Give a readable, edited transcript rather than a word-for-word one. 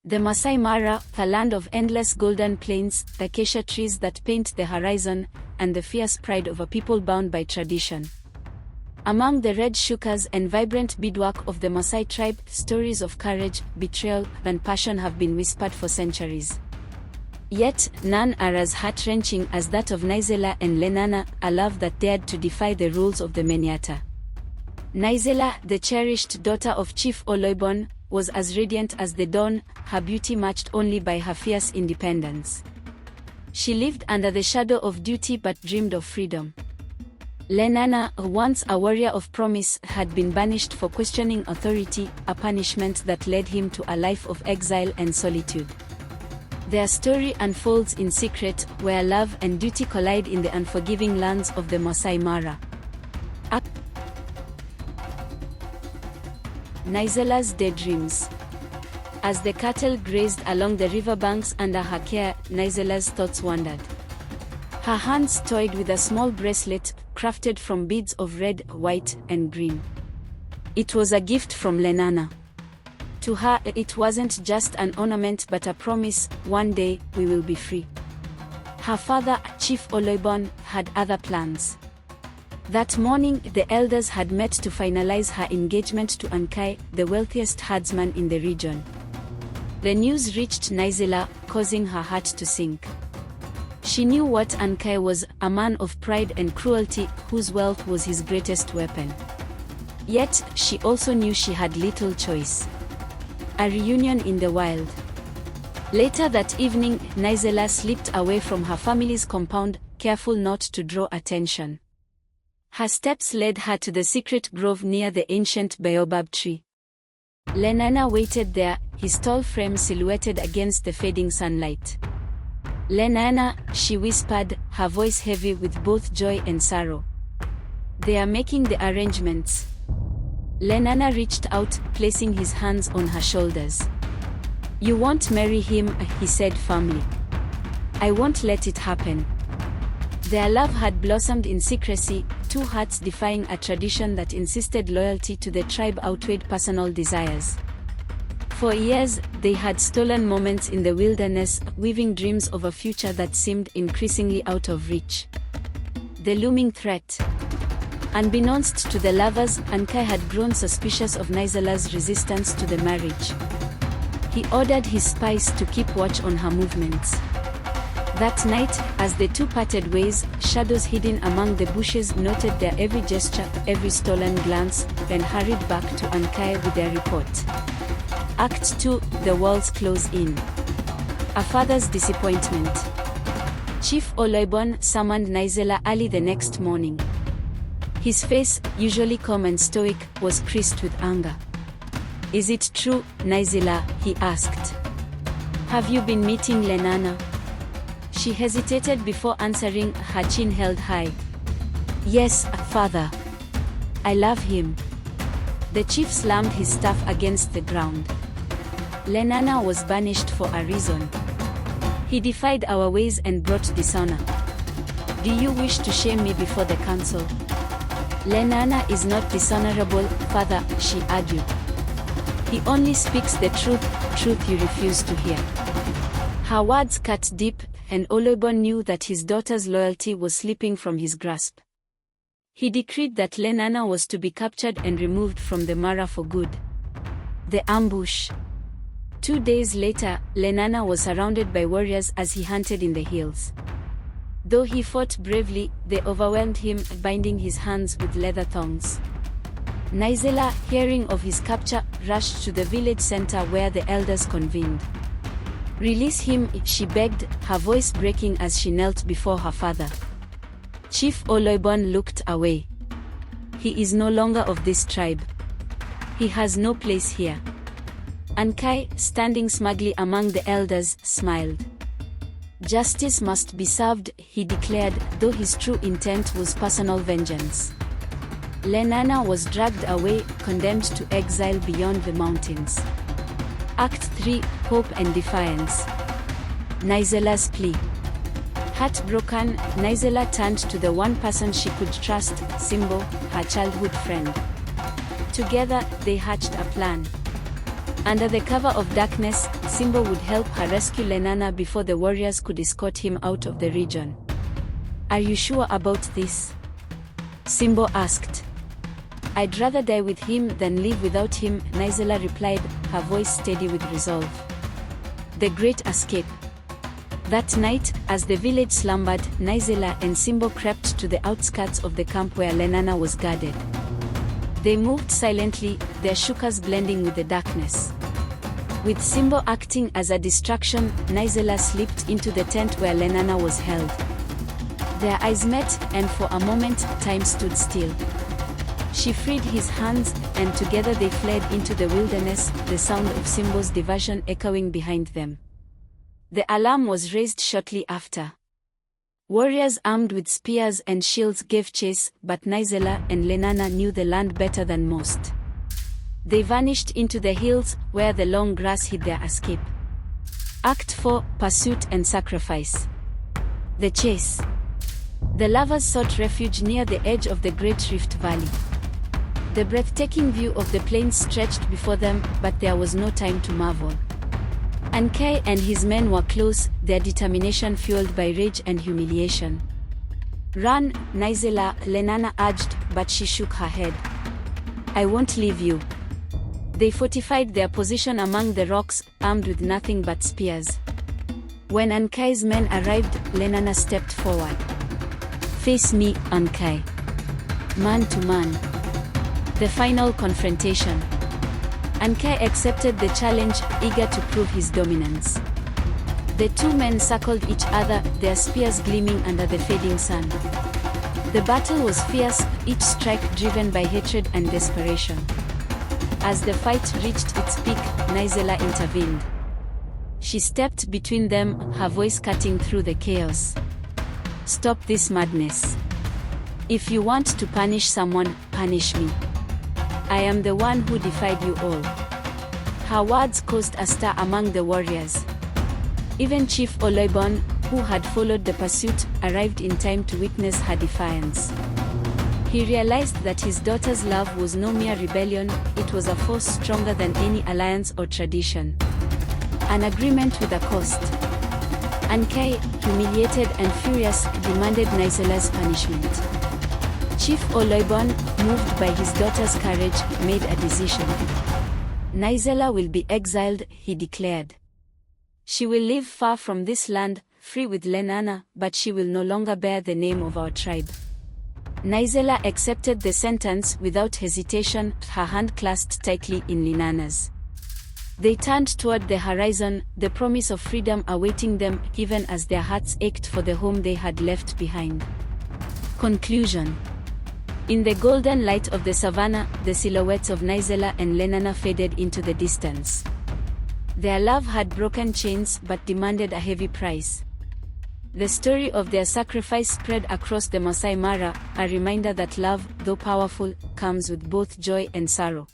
The Maasai Mara, a land of endless golden plains, the acacia trees that paint the horizon, and the fierce pride of a people bound by tradition. Among the red shukas and vibrant beadwork of the Maasai tribe, stories of courage, betrayal, and passion have been whispered for centuries. Yet, none are as heart-wrenching as that of Naisula and Lenana, a love that dared to defy the rules of the Maniata. Naisula, the cherished daughter of Chief Oloibon, was as radiant as the dawn, her beauty matched only by her fierce independence. She lived under the shadow of duty but dreamed of freedom. Lenana, once a warrior of promise, had been banished for questioning authority, a punishment that led him to a life of exile and solitude. Their story unfolds in secret, where love and duty collide in the unforgiving lands of the Maasai Mara. Naisula's daydreams. As the cattle grazed along the riverbanks under her care, Naisula's thoughts wandered. Her hands toyed with a small bracelet, crafted from beads of red, white, and green. It was a gift from Lenana. To her, it wasn't just an ornament but a promise: one day, we will be free. Her father, Chief Oloibon, had other plans. That morning, the elders had met to finalize her engagement to Ankai, the wealthiest herdsman in the region. The news reached Naisula, causing her heart to sink. She knew what Ankai was, a man of pride and cruelty, whose wealth was his greatest weapon. Yet, she also knew she had little choice. A reunion in the wild. Later that evening, Naisula slipped away from her family's compound, careful not to draw attention. Her steps led her to the secret grove near the ancient baobab tree. Lenana waited there, his tall frame silhouetted against the fading sunlight. "Lenana," she whispered, her voice heavy with both joy and sorrow. "They are making the arrangements." Lenana reached out, placing his hands on her shoulders. "You won't marry him," he said firmly. "I won't let it happen." Their love had blossomed in secrecy, two hearts defying a tradition that insisted loyalty to the tribe outweighed personal desires. For years, they had stolen moments in the wilderness, weaving dreams of a future that seemed increasingly out of reach. The looming threat. Unbeknownst to the lovers, Ankai had grown suspicious of Naisula's resistance to the marriage. He ordered his spies to keep watch on her movements. That night, as the two parted ways, shadows hidden among the bushes noted their every gesture, every stolen glance, then hurried back to Ankai with their report. Act 2, the walls close in. A father's disappointment. Chief Oloibon summoned Naisula early the next morning. His face, usually calm and stoic, was creased with anger. "Is it true, Naisula?" he asked. "Have you been meeting Lenana?" She hesitated before answering, her chin held high. "Yes, father. I love him." The chief slammed his staff against the ground. "Lenana was banished for a reason. He defied our ways and brought dishonor. Do you wish to shame me before the council?" "Lenana is not dishonorable, father," she argued. "He only speaks the truth you refuse to hear." Her words cut deep, and Oloibon knew that his daughter's loyalty was slipping from his grasp. He decreed that Lenana was to be captured and removed from the Mara for good. The ambush. 2 days later, Lenana was surrounded by warriors as he hunted in the hills. Though he fought bravely, they overwhelmed him, binding his hands with leather thongs. Naisula, hearing of his capture, rushed to the village center where the elders convened. "Release him," she begged, her voice breaking as she knelt before her father. Chief Oloibon looked away. "He is no longer of this tribe. He has no place here." Ankai, standing smugly among the elders, smiled. "Justice must be served," he declared, though his true intent was personal vengeance. Lenana was dragged away, condemned to exile beyond the mountains. Act 3, Hope and Defiance. Naisula's plea. Heartbroken, Naisula turned to the one person she could trust, Simbo, her childhood friend. Together, they hatched a plan. Under the cover of darkness, Simba would help her rescue Lenana before the warriors could escort him out of the region. "Are you sure about this?" Simba asked. "I'd rather die with him than live without him," Naisula replied, her voice steady with resolve. The Great Escape. That night, as the village slumbered, Naisula and Simba crept to the outskirts of the camp where Lenana was guarded. They moved silently, their shukas blending with the darkness. With Simba acting as a distraction, Naisula slipped into the tent where Lenana was held. Their eyes met, and for a moment, time stood still. She freed his hands, and together they fled into the wilderness, the sound of Simba's diversion echoing behind them. The alarm was raised shortly after. Warriors armed with spears and shields gave chase, but Naisula and Lenana knew the land better than most. They vanished into the hills, where the long grass hid their escape. Act 4: Pursuit and Sacrifice. The Chase. The lovers sought refuge near the edge of the Great Rift Valley. The breathtaking view of the plains stretched before them, but there was no time to marvel. Ankai and his men were close, their determination fueled by rage and humiliation. "Run, Naisula," Lenana urged, but she shook her head. "I won't leave you." They fortified their position among the rocks, armed with nothing but spears. When Ankai's men arrived, Lenana stepped forward. "Face me, Ankai." Man to man. The final confrontation. Ankai accepted the challenge, eager to prove his dominance. The two men circled each other, their spears gleaming under the fading sun. The battle was fierce, each strike driven by hatred and desperation. As the fight reached its peak, Naisula intervened. She stepped between them, her voice cutting through the chaos. "Stop this madness. If you want to punish someone, punish me. I am the one who defied you all." Her words caused a stir among the warriors. Even Chief Oloibon, who had followed the pursuit, arrived in time to witness her defiance. He realized that his daughter's love was no mere rebellion, it was a force stronger than any alliance or tradition. An agreement with a cost. Ankai, humiliated and furious, demanded Naisula's punishment. Chief Oloibon, moved by his daughter's courage, made a decision. "Naisula will be exiled," he declared. "She will live far from this land, free with Lenana, but she will no longer bear the name of our tribe." Naisula accepted the sentence without hesitation, her hand clasped tightly in Lenana's. They turned toward the horizon, the promise of freedom awaiting them, even as their hearts ached for the home they had left behind. Conclusion. In the golden light of the savannah, the silhouettes of Naisula and Lenana faded into the distance. Their love had broken chains but demanded a heavy price. The story of their sacrifice spread across the Maasai Mara, a reminder that love, though powerful, comes with both joy and sorrow.